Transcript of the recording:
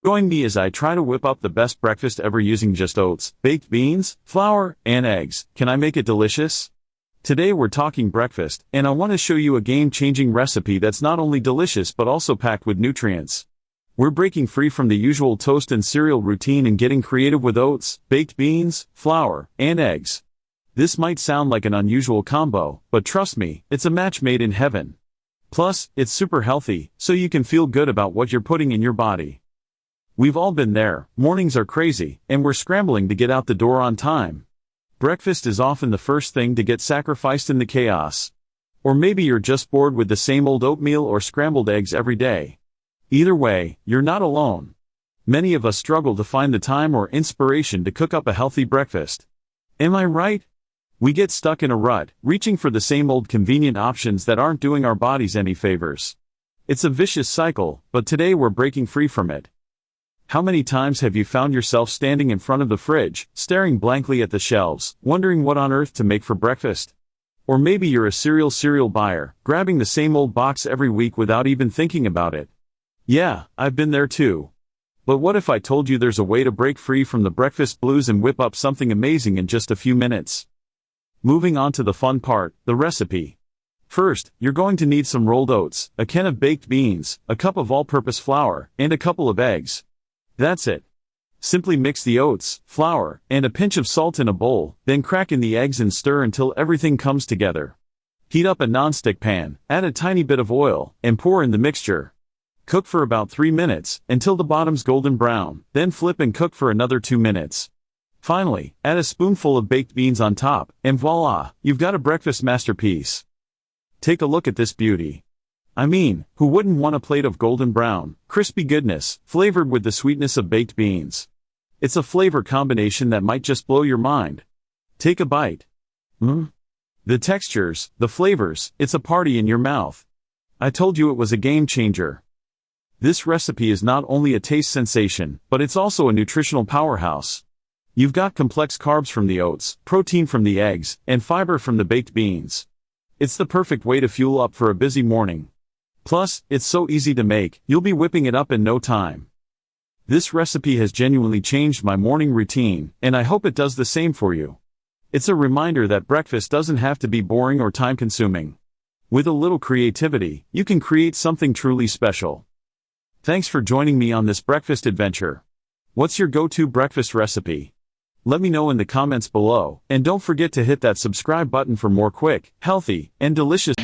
Join me as I try to whip up the best breakfast ever using just oats, baked beans, flour, and eggs. Can I make it delicious? Today we're talking breakfast, and I want to show you a game-changing recipe that's not only delicious but also packed with nutrients. We're breaking free from the usual toast and cereal routine and getting creative with oats, baked beans, flour, and eggs. This might sound like an unusual combo, but trust me, it's a match made in heaven. Plus, it's super healthy, so you can feel good about what you're putting in your body. We've all been there. Mornings are crazy, and we're scrambling to get out the door on time. Breakfast is often the first thing to get sacrificed in the chaos. Or maybe you're just bored with the same old oatmeal or scrambled eggs every day. Either way, you're not alone. Many of us struggle to find the time or inspiration to cook up a healthy breakfast. Am I right? We get stuck in a rut, reaching for the same old convenient options that aren't doing our bodies any favors. It's a vicious cycle, but today we're breaking free from it. How many times have you found yourself standing in front of the fridge, staring blankly at the shelves, wondering what on earth to make for breakfast? Or maybe you're a cereal buyer, grabbing the same old box every week without even thinking about it. Yeah, I've been there too. But what if I told you there's a way to break free from the breakfast blues and whip up something amazing in just a few minutes? Moving on to the fun part, the recipe. First, you're going to need some rolled oats, a can of baked beans, a cup of all-purpose flour, and a couple of eggs. That's it. Simply mix the oats, flour, and a pinch of salt in a bowl, then crack in the eggs and stir until everything comes together. Heat up a non-stick pan, add a tiny bit of oil, and pour in the mixture. Cook for about 3 minutes, until the bottom's golden brown, then flip and cook for another 2 minutes. Finally, add a spoonful of baked beans on top, and voila, you've got a breakfast masterpiece. Take a look at this beauty. I mean, who wouldn't want a plate of golden brown, crispy goodness, flavored with the sweetness of baked beans? It's a flavor combination that might just blow your mind. Take a bite. The textures, the flavors, it's a party in your mouth. I told you it was a game changer. This recipe is not only a taste sensation, but it's also a nutritional powerhouse. You've got complex carbs from the oats, protein from the eggs, and fiber from the baked beans. It's the perfect way to fuel up for a busy morning. Plus, it's so easy to make, you'll be whipping it up in no time. This recipe has genuinely changed my morning routine, and I hope it does the same for you. It's a reminder that breakfast doesn't have to be boring or time-consuming. With a little creativity, you can create something truly special. Thanks for joining me on this breakfast adventure. What's your go-to breakfast recipe? Let me know in the comments below, and don't forget to hit that subscribe button for more quick, healthy, and delicious